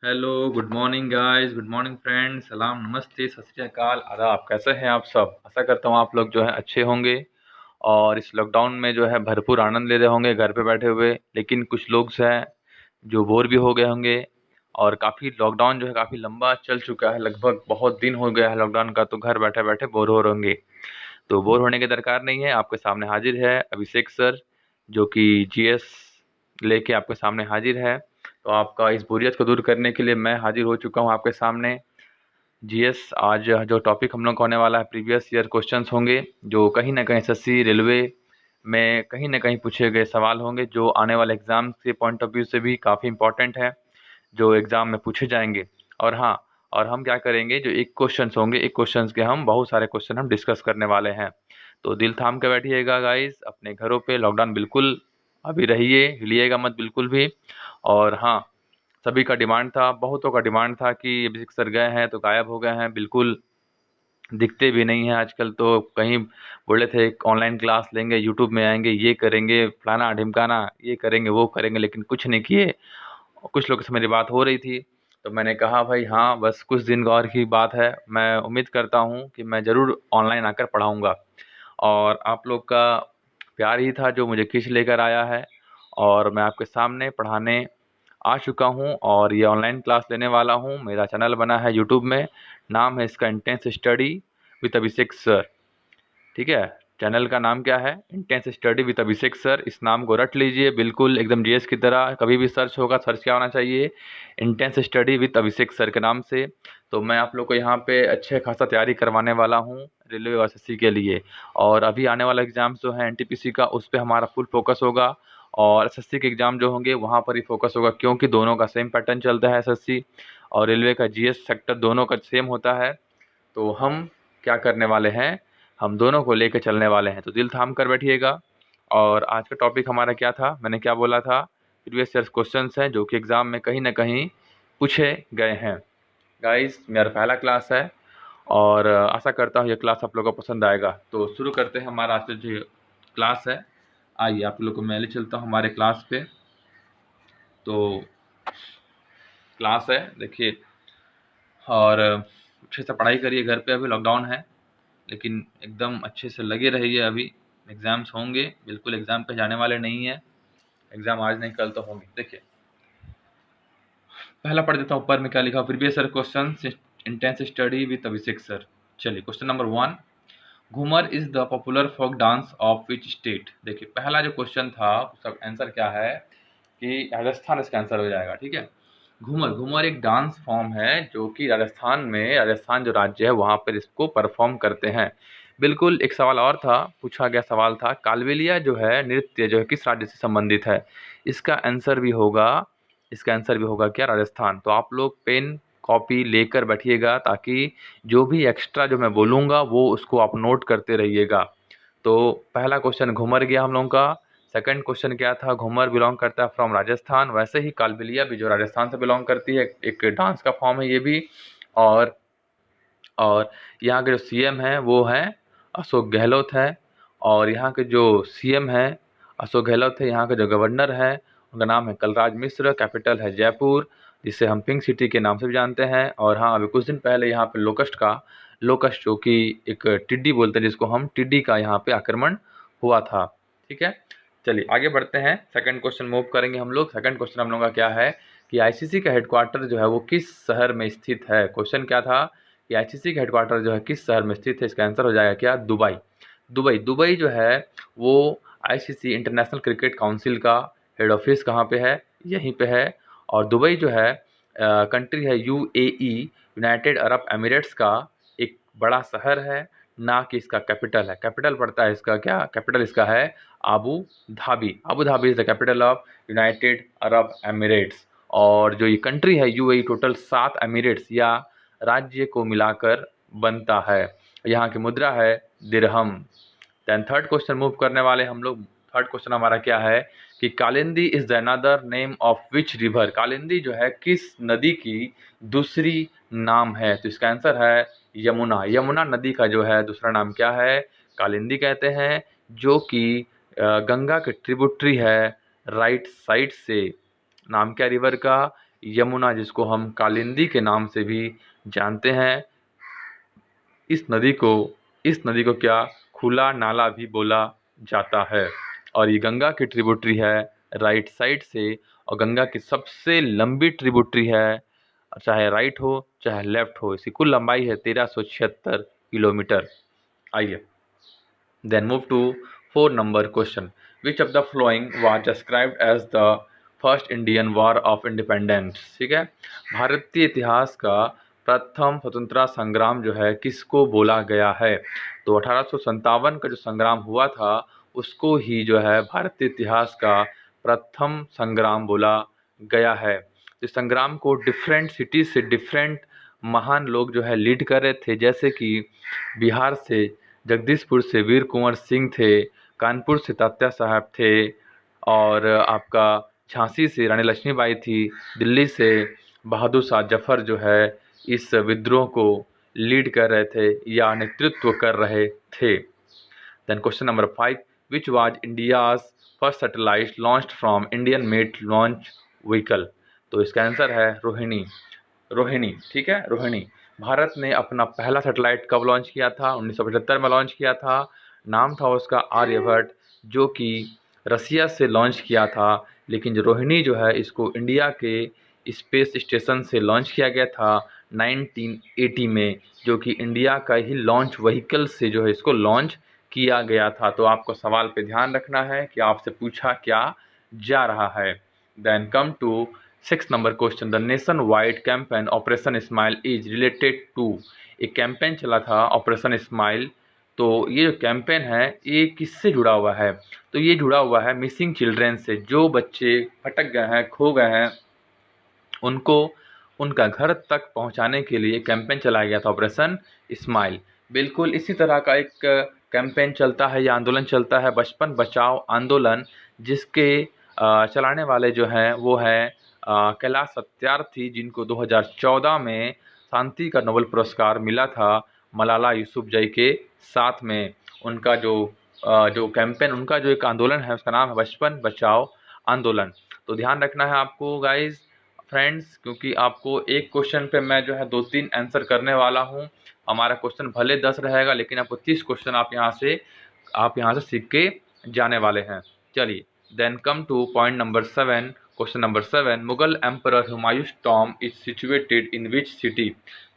Hello, good morning guys, good morning friends, सलाम, नमस्ते, सत श्री अकाल, आदाब। कैसे हैं आप सब? आशा करता हूँ आप लोग जो है अच्छे होंगे और इस लॉकडाउन में जो है भरपूर आनंद ले रहे होंगे घर पे बैठे हुए। लेकिन कुछ लोग हैं जो बोर भी हो गए होंगे और काफ़ी लॉकडाउन जो है काफ़ी लंबा चल चुका है, लगभग बहुत दिन हो गया है लॉकडाउन का, तो घर बैठे बैठे बोर हो रहे होंगे। तो बोर होने की दरकार नहीं है, आपके सामने हाजिर है अभिषेक सर, जो कि जीएस लेके आपके सामने हाजिर है। तो आपका इस बोरियत को दूर करने के लिए मैं हाजिर हो चुका हूँ आपके सामने। जीएस आज जो टॉपिक हम लोग का होने वाला है, प्रीवियस ईयर क्वेश्चंस होंगे जो कहीं ना कहीं एसएससी रेलवे में कहीं ना कहीं पूछे गए सवाल होंगे, जो आने वाले एग्जाम के पॉइंट ऑफ व्यू से भी काफ़ी इंपॉर्टेंट है, जो एग्जाम में पूछे जाएंगे। और हाँ, और हम क्या करेंगे, जो एक क्वेश्चंस होंगे, एक क्वेश्चंस के हम बहुत सारे क्वेश्चन हम डिस्कस करने वाले हैं। तो दिल थाम के बैठिएगा गाइस, अपने घरों पे लॉकडाउन बिल्कुल अभी रहिए, हिलिएगा मत बिल्कुल भी। और हाँ, सभी का डिमांड था, बहुतों का डिमांड था कि अभिषेक सर गए हैं तो गायब हो गए हैं, बिल्कुल दिखते भी नहीं हैं आजकल। तो कहीं बोले थे ऑनलाइन क्लास लेंगे, यूट्यूब में आएंगे, ये करेंगे, फलाना ढिमकाना, ये करेंगे वो करेंगे, लेकिन कुछ नहीं किए। कुछ लोगों से मेरी बात हो रही थी, तो मैंने कहा भाई हाँ, बस कुछ दिन और की बात है, मैं उम्मीद करता हूँ कि मैं ज़रूर ऑनलाइन आकर पढ़ाऊँगा। और आप लोग का प्यार ही था जो मुझे खींच लेकर आया है, और मैं आपके सामने पढ़ाने आ चुका हूँ और ये ऑनलाइन क्लास लेने वाला हूँ। मेरा चैनल बना है यूट्यूब में, नाम है इसका intense study with Abhishek sir. ठीक है, चैनल का नाम क्या है? Intense study with Abhishek sir. इस नाम को रट लीजिए, बिल्कुल एकदम जीएस की तरह। कभी भी सर्च होगा, सर्च क्या होना चाहिए? Intense study with Abhishek sir के नाम से। तो मैं आप लोग को यहाँ पे अच्छे खासा तैयारी करवाने वाला हूँ रेलवे और एसएससी के लिए। और अभी आने वाला एग्जाम जो है एनटीपीसी का, उस पर हमारा फुल फोकस होगा। और एसएससी के एग्जाम जो होंगे वहाँ पर ही फोकस होगा, क्योंकि दोनों का सेम पैटर्न चलता है, एसएससी और रेलवे का जीएस सेक्टर दोनों का सेम होता है। तो हम क्या करने वाले हैं, हम दोनों को लेकर चलने वाले हैं। तो दिल थाम कर बैठिएगा। और आज का टॉपिक हमारा क्या था, मैंने क्या बोला था? प्रीवियस ईयर क्वेश्चंस हैं जो कि एग्ज़ाम में कहीं ना कहीं पूछे गए हैं। गाइस, मेरा पहला क्लास है और आशा करता हूँ ये क्लास आप लोगों को पसंद आएगा। तो शुरू करते हैं हमारा आज का जो क्लास है। आइए आप लोग को मैं ले चलता हूँ हमारे क्लास पे। तो क्लास है, देखिए, और अच्छे से पढ़ाई करिए घर पे, अभी लॉकडाउन है, लेकिन एकदम अच्छे से लगे रहिए। अभी एग्ज़ाम्स होंगे, बिल्कुल एग्ज़ाम पे जाने वाले नहीं है। एग्ज़ाम आज नहीं कल तो होंगे। देखिए, पहला पढ़ देता हूँ ऊपर में क्या लिखा, previous year question intense study with Abhishek sir. चलिए, question number 1, Ghoomar is the popular folk dance of which state. देखिए, पहला जो क्वेश्चन था उसका आंसर क्या है कि राजस्थान इसका आंसर हो जाएगा। ठीक है, घूमर, घूमर एक डांस फॉर्म है जो कि राजस्थान में, राजस्थान जो राज्य है वहाँ पर इसको परफॉर्म करते हैं। बिल्कुल। एक सवाल और था, पूछा गया सवाल था, कालबेलिया जो है नृत्य जो है किस राज्य से संबंधित है? इसका आंसर भी होगा, इसका आंसर भी होगा क्या? राजस्थान। तो आप लोग पेन कॉपी लेकर बैठिएगा, ताकि जो भी एक्स्ट्रा जो मैं बोलूँगा वो उसको आप नोट करते रहिएगा। तो पहला क्वेश्चन घूमर गया हम लोगों का। सेकंड क्वेश्चन क्या था? घूमर बिलोंग करता है फ्रॉम राजस्थान, वैसे ही कालबेलिया भी जो राजस्थान से बिलोंग करती है, एक डांस का फॉर्म है ये भी। और और यहाँ के जो सीएम हैं वो हैं अशोक गहलोत है। और यहाँ के जो सीएम हैं अशोक गहलोत है। यहाँ के जो गवर्नर हैं उनका नाम है कलराज मिश्र, कैपिटल है जयपुर, जिसे हम पिंक सिटी के नाम से भी जानते हैं। और हाँ, अभी कुछ दिन पहले यहाँ पे लोकस्ट जो कि एक टिड्डी बोलते हैं जिसको हम, टिड्डी का यहाँ पे आक्रमण हुआ था। ठीक है, चलिए आगे बढ़ते हैं। सेकंड क्वेश्चन मूव करेंगे हम लोग। सेकंड क्वेश्चन हम लोग का क्या है कि आईसीसी का हेडक्वार्टर जो है वो किस शहर में स्थित है? क्वेश्चन क्या था कि आईसीसी का हेडक्वार्टर जो है किस शहर में स्थित है? इसका आंसर हो जाएगा क्या? दुबई। दुबई, दुबई जो है वो आईसीसी इंटरनेशनल क्रिकेट काउंसिल का हेड ऑफिस कहाँ पे है? यहीं पे है। और दुबई जो है कंट्री है यूएई, यूनाइटेड अरब एमिरेट्स का एक बड़ा शहर है, ना कि इसका कैपिटल है। कैपिटल पड़ता है इसका क्या? कैपिटल इसका है Abu Dhabi. Abu Dhabi is the capital of United Arab Emirates. और जो ये कंट्री है यूएई, टोटल 7 एमिरेट्स या राज्य को मिलाकर बनता है। यहाँ की मुद्रा है दिरहम। देन थर्ड क्वेश्चन मूव करने वाले हम लोग। थर्ड क्वेश्चन हमारा क्या है कि Kalindi is the another name of which river. Kalindi जो है किस नदी की दूसरी नाम है? तो इसका आंसर है यमुना। यमुना नदी का जो है दूसरा नाम क्या है? कालिंदी कहते हैं, जो कि गंगा के ट्रिब्यूटरी है राइट साइड से। नाम क्या रिवर का? यमुना, जिसको हम कालिंदी के नाम से भी जानते हैं, इस नदी को इस नदी को क्या खुला नाला भी बोला जाता है। और ये गंगा की ट्रिब्यूटरी है राइट साइड से, और गंगा की सबसे लंबी ट्रिब्यूटरी है, चाहे राइट हो चाहे लेफ्ट हो। इसकी कुल लंबाई है 1376 किलोमीटर। आइए, then move to 4 number question. Which of the following was described as the first Indian war of independence. ठीक है, भारतीय इतिहास का प्रथम स्वतंत्रता संग्राम जो है किसको बोला गया है? तो 1857 का जो संग्राम हुआ था उसको ही जो है भारतीय इतिहास का प्रथम संग्राम बोला गया है। इस संग्राम को डिफरेंट सिटीज से डिफरेंट महान लोग जो है लीड कर रहे थे, जैसे कि बिहार से जगदीशपुर से वीर कुंवर सिंह थे, कानपुर से तात्या साहब थे, और आपका झांसी से रानी लक्ष्मीबाई थी, दिल्ली से बहादुर शाह जफर जो है इस विद्रोह को लीड कर रहे थे या नेतृत्व कर रहे थे। Then question number 5, which was India's first satellite launched from Indian made launch vehicle. तो इसका आंसर है रोहिणी। रोहिणी, ठीक है, रोहिणी। भारत ने अपना पहला सैटेलाइट कब लॉन्च किया था? 1975 में लॉन्च किया था। नाम था उसका आर्यभट्ट, जो कि रसिया से लॉन्च किया था। लेकिन जो रोहिणी जो है इसको इंडिया के स्पेस स्टेशन से लॉन्च किया गया था 1980 में, जो कि इंडिया का ही लॉन्च व्हीकल से जो है इसको लॉन्च किया गया था। तो आपको सवाल पे ध्यान रखना है कि आपसे पूछा क्या जा रहा है। Then come to 6 number question. The nationwide campaign operation smile is related to. एक कैंपेन चला था ऑपरेशन स्माइल, तो ये जो कैंपेन है ये किससे जुड़ा हुआ है? तो ये जुड़ा हुआ है मिसिंग चिल्ड्रेन से। जो बच्चे भटक गए हैं, खो गए हैं, उनको उनका घर तक पहुंचाने के लिए कैंपेन चलाया गया था ऑपरेशन स्माइल। बिल्कुल इसी तरह का एक कैंपेन चलता है या आंदोलन चलता है बचपन बचाओ आंदोलन, जिसके चलाने वाले जो हैं वो हैं कैलाश सत्यार्थी, जिनको 2014 में शांति का नोबेल पुरस्कार मिला था मलाला यूसुफजई के साथ में। उनका जो कैंपेन, उनका जो एक आंदोलन है उसका नाम है बचपन बचाओ आंदोलन। तो ध्यान रखना है आपको गाइज फ्रेंड्स, क्योंकि आपको एक क्वेश्चन पे मैं जो है 2-3 आंसर करने वाला हूँ। हमारा क्वेश्चन भले 10 रहेगा, लेकिन आपको 30 क्वेश्चन आप यहाँ से सीख के जाने वाले हैं। चलिए, then come to point number 7। Question number 7, Mughal emperor Humayun's tomb is situated in which city.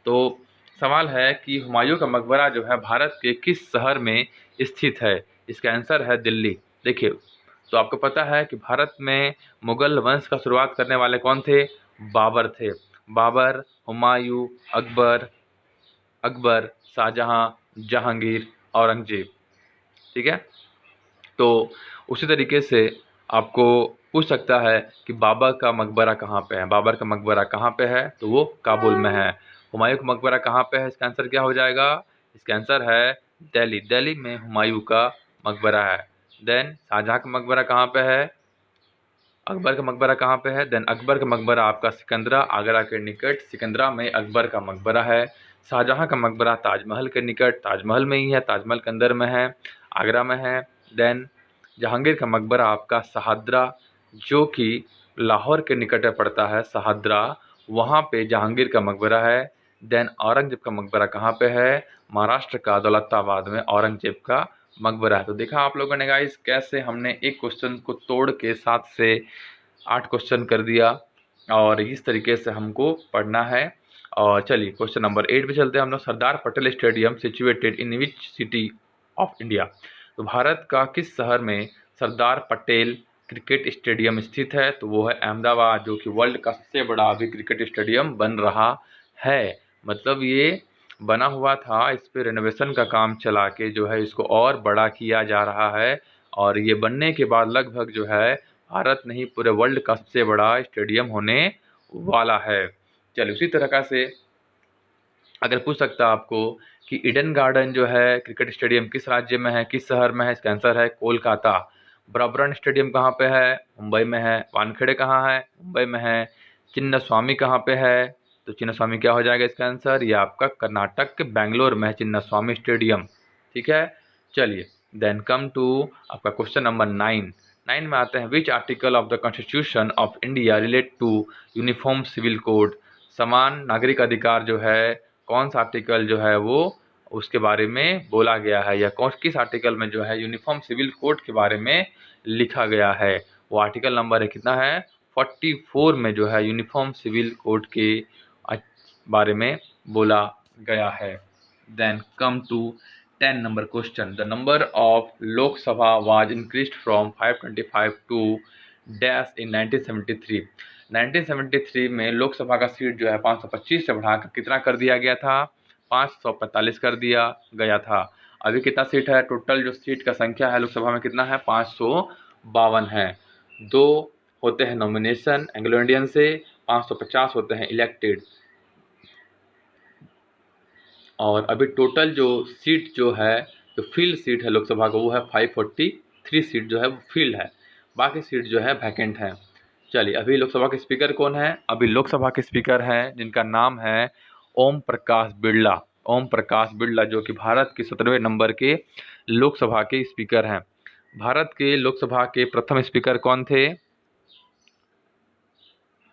तो सवाल है कि हुमायूं का मकबरा जो है भारत के किस शहर में स्थित है? इसका आंसर है दिल्ली। देखिए, तो आपको पता है कि भारत में मुगल वंश का शुरुआत करने वाले कौन थे? बाबर थे। बाबर, हुमायूं, अकबर, शाहजहां, जहांगीर, औरंगजेब। ठीक है, तो उसी तरीके से आपको पूछ सकता है कि बाबर का मकबरा कहाँ पे है? बाबर का मकबरा कहाँ पे है? तो वो काबुल में है। हुमायूं का मकबरा कहाँ पे है? इसका आंसर क्या हो जाएगा? इसका आंसर है दिल्ली। दिल्ली में हुमायूं का मकबरा है। देन शाहजहां का मकबरा कहाँ पे है? अकबर का मकबरा कहाँ पे है? देन अकबर का मकबरा आपका सिकंदरा, आगरा के निकट सिकंदरा में अकबर का मकबरा है। शाहजहां का मकबरा ताजमहल के निकट ताजमहल में ही है, ताजमहल के अंदर में है, आगरा में है। देन जहांगीर का मकबरा आपका शहादरा, जो कि लाहौर के निकट पड़ता है शहादरा, वहाँ पे जहांगीर का मकबरा है। देन औरंगजेब का मकबरा कहाँ पे है? महाराष्ट्र का दौलताबाद में औरंगजेब का मकबरा है। तो देखा आप लोगों ने गाइस कैसे हमने एक क्वेश्चन को तोड़ के 7 से 8 क्वेश्चन कर दिया, और इस तरीके से हमको पढ़ना है। और चलिए क्वेश्चन नंबर 8 पे चलते हैं हम लोग। Sardar Patel stadium situated in which city of India. तो भारत का किस शहर में सरदार पटेल क्रिकेट स्टेडियम स्थित है? तो वो है अहमदाबाद, जो कि वर्ल्ड का सबसे बड़ा अभी क्रिकेट स्टेडियम बन रहा है। मतलब ये बना हुआ था, इस पे रेनोवेशन का काम चला के जो है इसको और बड़ा किया जा रहा है, और ये बनने के बाद लगभग जो है भारत नहीं पूरे वर्ल्ड का सबसे बड़ा स्टेडियम होने वाला है। चलिए, उसी तरह से अगर पूछ सकता आपको कि ईडन गार्डन जो है क्रिकेट स्टेडियम किस राज्य में है, किस शहर में है? इसका आंसर है कोलकाता। ब्रबरन स्टेडियम कहाँ पे है? मुंबई में है। वानखेड़े कहाँ है? मुंबई में है। चिन्ना स्वामी कहाँ पे है? तो चिन्ना स्वामी क्या हो जाएगा इसका आंसर? ये आपका कर्नाटक के बेंगलोर में है चिन्ना स्वामी स्टेडियम। ठीक है, चलिए, देन कम टू आपका क्वेश्चन नंबर 9। 9 में आते हैं, which article of the constitution of India relate to uniform civil code. समान नागरिक अधिकार जो है, कौन सा आर्टिकल जो है वो उसके बारे में बोला गया है, या कौन किस आर्टिकल में जो है यूनिफॉर्म सिविल कोड के बारे में लिखा गया है। वो आर्टिकल नंबर है कितना है, 44 में जो है यूनिफॉर्म सिविल कोड के बारे में बोला गया है। Then come to 10 number question. The number of Lok Sabha was increased from 525 to dash in 1973. 1973 में लोकसभा का सीट जो है 525 से बढ़ाकर कितना कर दिया गया था, 545 कर दिया गया था। अभी कितना सीट है, टोटल जो सीट का संख्या है लोकसभा में कितना है, 552 है। 2 होते हैं नॉमिनेशन एंग्लो इंडियन से, 550 होते हैं इलेक्टेड। और अभी टोटल जो सीट जो है, जो फील्ड सीट है लोकसभा का, वो है 543 सीट जो है वो फील्ड है, बाकी सीट जो है वैकेंट है। चलिए, अभी लोकसभा के स्पीकर कौन है, अभी लोकसभा के स्पीकर हैं जिनका नाम है ओम प्रकाश बिरला। ओम प्रकाश बिरला जो कि भारत के 17वें नंबर के लोकसभा के स्पीकर हैं। भारत के लोकसभा के प्रथम स्पीकर कौन थे,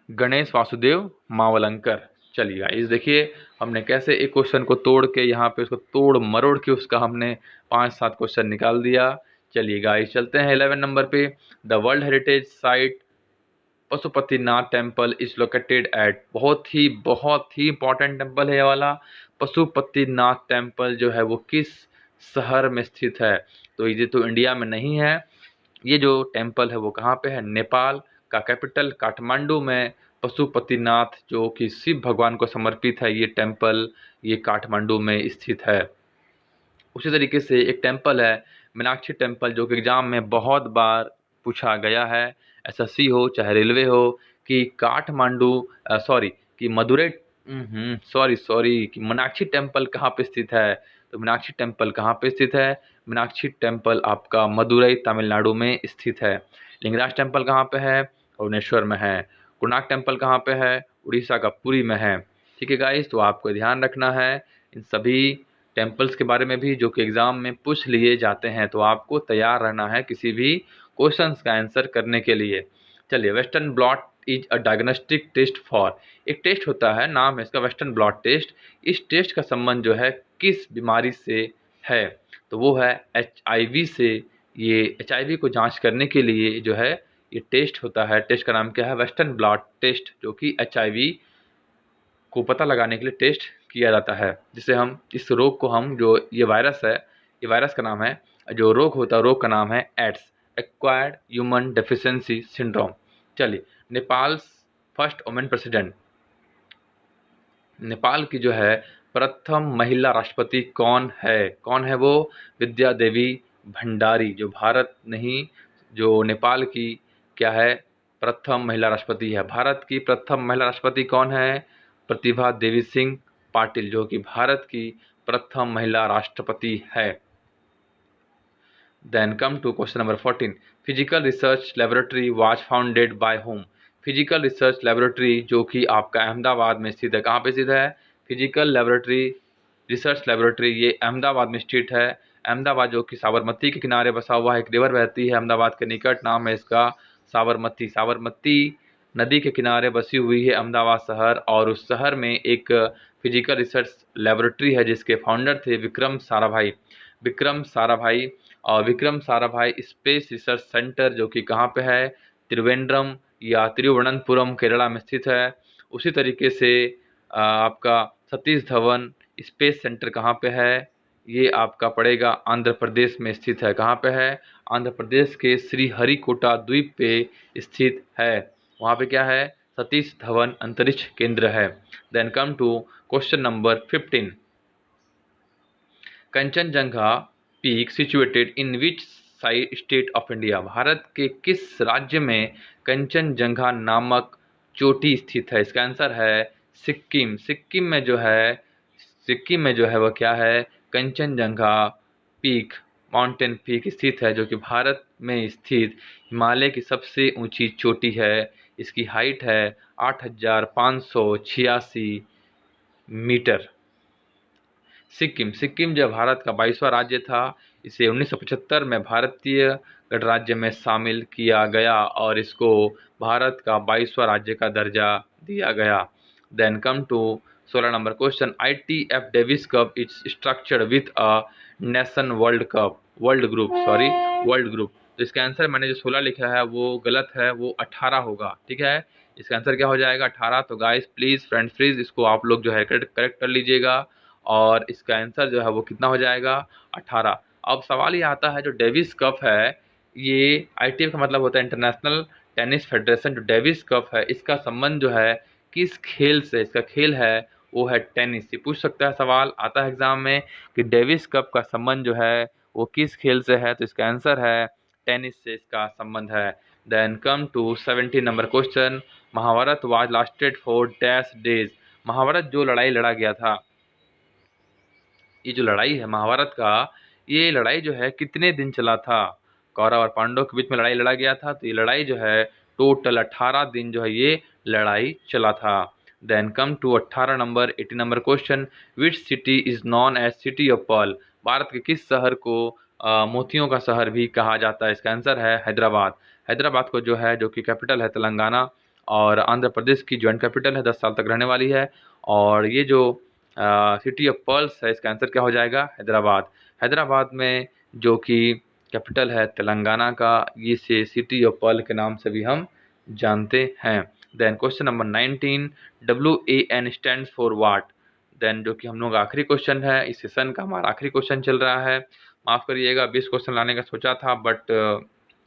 गणेश वासुदेव मावलंकर। चलिए इस देखिए हमने कैसे एक क्वेश्चन को तोड़ के यहाँ पे उसको तोड़ मरोड़ के उसका हमने 5-7 क्वेश्चन निकाल दिया। चलिए गाइस चलते हैं 11 नंबर पे। The world heritage site Pashupatinath temple is located at, बहुत ही इंपॉर्टेंट टेम्पल है ये वाला। पशुपतिनाथ टेम्पल जो है वो किस शहर में स्थित है, तो ये तो इंडिया में नहीं है। ये जो टेम्पल है वो कहाँ पे है, नेपाल का कैपिटल काठमांडू में पशुपतिनाथ जो कि शिव भगवान को समर्पित है, ये टेम्पल ये काठमांडू में स्थित है। उसी तरीके से एक टेम्पल है मीनाक्षी टेम्पल, जो कि एग्जाम में बहुत बार पूछा गया है, एसएससी हो चाहे रेलवे हो, कि काठमांडू सॉरी कि मदुरई सॉरी कि मीनाक्षी टेम्पल कहाँ पे स्थित है। तो मीनाक्षी टेम्पल कहाँ पे स्थित है, मीनाक्षी टेम्पल आपका मदुरई तमिलनाडु में स्थित है। लिंगराज टेम्पल कहाँ पे है, भुवनेश्वर में है। कोणार्क टेम्पल कहाँ पे है, उड़ीसा का पुरी में है। ठीक है गाइस, तो आपको ध्यान रखना है इन सभी टेम्पल्स के बारे में भी, जो कि एग्ज़ाम में पूछ लिए जाते हैं, तो आपको तैयार रहना है किसी भी क्वेश्चंस का आंसर करने के लिए। चलिए, western blot is a diagnostic test for, एक टेस्ट होता है, नाम है इसका वेस्टर्न ब्लॉट टेस्ट। इस टेस्ट का संबंध जो है किस बीमारी से है, तो वो है HIV से। ये HIV को जांच करने के लिए जो है ये टेस्ट होता है, टेस्ट का नाम क्या है, वेस्टर्न ब्लॉट टेस्ट, जो कि HIV को पता लगाने के लिए टेस्ट किया जाता है। जिसे हम इस रोग को हम जो ये वायरस है, ये वायरस का नाम है, जो रोग होता है रोग का नाम है AIDS, acquired human deficiency syndrome. चलिए, Nepal first women president, Nepal की जो है प्रथम महिला राष्ट्रपति कौन है वो, विद्या देवी भंडारी, जो भारत नहीं जो नेपाल की क्या है, प्रथम महिला राष्ट्रपति है। भारत की प्रथम महिला राष्ट्रपति कौन है, प्रतिभा देवी सिंह पाटिल, जो कि भारत की प्रथम महिला राष्ट्रपति है। Then come to question number 14, physical research laboratory was founded by whom. Physical research laboratory जो कि आपका अहमदाबाद में स्थित है, कहाँ पे स्थित है, फिजिकल लेबोरेटरी रिसर्च लेबोरेटरी ये अहमदाबाद में स्थित है। अहमदाबाद जो कि साबरमती के किनारे बसा हुआ है, एक रिवर बहती है अहमदाबाद के निकट, नाम है इसका साबरमती। साबरमती नदी के किनारे बसी हुई है अहमदाबाद शहर, और उस शहर में एक फिजिकल रिसर्च लेबोरेटरी है जिसके फाउंडर थे विक्रम साराभाई। विक्रम साराभाई और Vikram Sarabhai space research centre जो कि कहाँ पे है, त्रिवेंद्रम या तिरुवनंतपुरम केरला में स्थित है। उसी तरीके से आपका सतीश धवन स्पेस सेंटर कहाँ पे है, ये आपका पड़ेगा आंध्र प्रदेश में स्थित है। कहाँ पे है, आंध्र प्रदेश के श्रीहरिकोटा द्वीप पे स्थित है। वहाँ पे क्या है, सतीश धवन अंतरिक्ष केंद्र है। Then come to question number 15, Kanchenjunga peak situated in which state of India, भारत के किस राज्य में कंचनजंगा नामक चोटी स्थित है। इसका आंसर है सिक्किम। सिक्किम में जो है वह क्या है, कंचनजंगा पीक माउंटेन पीक स्थित है, जो कि भारत में स्थित हिमालय की सबसे ऊंची चोटी है। इसकी हाइट है 8,586 मीटर। सिक्किम जो भारत का 22वां राज्य था, इसे 1975 में भारतीय गणराज्य में शामिल किया गया और इसको भारत का 22वां राज्य का दर्जा दिया गया। Then come to 16 number question, ITF Davis cup it's structured with a nation world group. तो इसका आंसर मैंने जो 16 लिखा है वो गलत है, वो 18 होगा, ठीक है। इसका आंसर क्या हो जाएगा, 18। तो गाइस प्लीज़ फ्रेंड्स प्लीज़ इसको आप लोग जो है करेक्ट कर लीजिएगा और इसका आंसर जो है वो कितना हो जाएगा, 18। अब सवाल ये आता है, जो डेविस कप है ये ITF का मतलब होता है इंटरनेशनल टेनिस फेडरेशन। जो डेविस कप है इसका संबंध जो है किस खेल से, इसका खेल है वो है टेनिस। ये पूछ सकता है, सवाल आता है एग्जाम में कि डेविस कप का संबंध जो है वो किस खेल से है। तो इसका आंसर है टेनिस से इसका संबंध है। Then come to 17 number question, Mahabharata was lasted for dash days. Mahabharata जो लड़ाई लड़ा गया था, ये जो लड़ाई है महाभारत का, ये लड़ाई जो है कितने दिन चला था। कौरव और पांडव के बीच में लड़ाई लड़ा गया था, तो ये लड़ाई जो है टोटल 18 दिन जो है ये लड़ाई चला था। Then come to 18 number question, which city is known as city of pearl. भारत के किस शहर को मोतियों का शहर भी कहा जाता है। इसका आंसर है हैदराबाद। हैदराबाद को जो है, जो कि कैपिटल है तेलंगाना और आंध्र प्रदेश की ज्वाइंट कैपिटल है, 10 साल तक रहने वाली है। और ये जो सिटी ऑफ पर्ल्स है, इसका आंसर क्या हो जाएगा, हैदराबाद। हैदराबाद में जो कि कैपिटल है तेलंगाना का, ये से सिटी ऑफ पर्ल के नाम से भी हम जानते हैं। Then question number 19, WAN stand for what. Then जो कि हम लोग आखिरी क्वेश्चन है, इस सेशन का हमारा आखिरी क्वेश्चन चल रहा है। माफ़ करिएगा, 20 क्वेश्चन लाने का सोचा था बट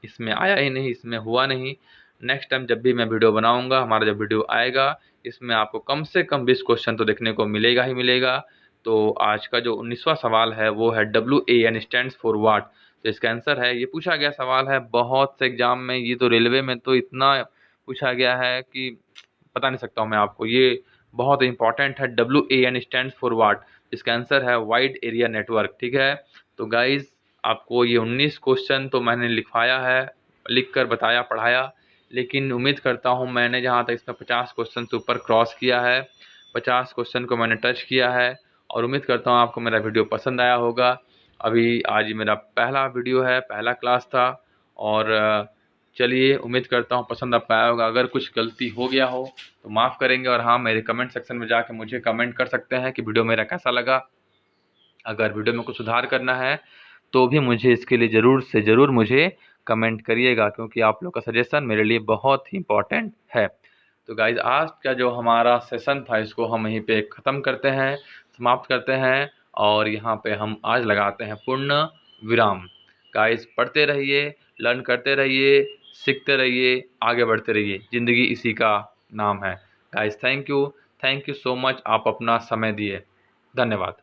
इसमें आया ही नहीं, इसमें हुआ नहीं। नेक्स्ट टाइम जब भी मैं वीडियो बनाऊंगा, हमारा जब वीडियो आएगा, इसमें आपको कम से कम 20 क्वेश्चन तो देखने को मिलेगा ही मिलेगा। तो आज का जो 19वां सवाल है वो है WAN स्टैंड्स फॉर वाट। तो इसका आंसर है, ये पूछा गया सवाल है बहुत से एग्जाम में, ये तो रेलवे में तो इतना पूछा गया है कि बता नहीं सकता हूँ मैं आपको। ये बहुत इंपॉर्टेंट है, WAN स्टैंड्स फॉर वाट। इसका आंसर है वाइड एरिया नेटवर्क, ठीक है। तो गाइज आपको ये 19 क्वेश्चन तो मैंने लिखवाया है, लिख कर बताया, पढ़ाया, लेकिन उम्मीद करता हूँ मैंने जहाँ तक इसमें 50 क्वेश्चन से ऊपर क्रॉस किया है, 50 क्वेश्चन को मैंने टच किया है। और उम्मीद करता हूँ आपको मेरा वीडियो पसंद आया होगा। अभी आज मेरा पहला वीडियो है, पहला क्लास था। और चलिए, उम्मीद करता हूँ पसंद आपको आया होगा। अगर कुछ गलती हो गया हो तो माफ़ करेंगे, और हाँ, मेरे कमेंट सेक्शन में जाके मुझे कमेंट कर सकते हैं कि वीडियो मेरा कैसा लगा। अगर वीडियो में कुछ सुधार करना है तो भी मुझे इसके लिए ज़रूर से ज़रूर मुझे कमेंट करिएगा, क्योंकि आप लोग का सजेशन मेरे लिए बहुत ही इम्पोर्टेंट है। तो गाइज़ आज का जो हमारा सेशन था इसको हम यहीं पे ख़त्म करते हैं, समाप्त करते हैं, और यहाँ पे हम आज लगाते हैं पूर्ण विराम। गाइज़ पढ़ते रहिए, लर्न करते रहिए, सीखते रहिए, आगे बढ़ते रहिए, ज़िंदगी इसी का नाम है। Guys thank you so much, आप अपना समय दिए, धन्यवाद।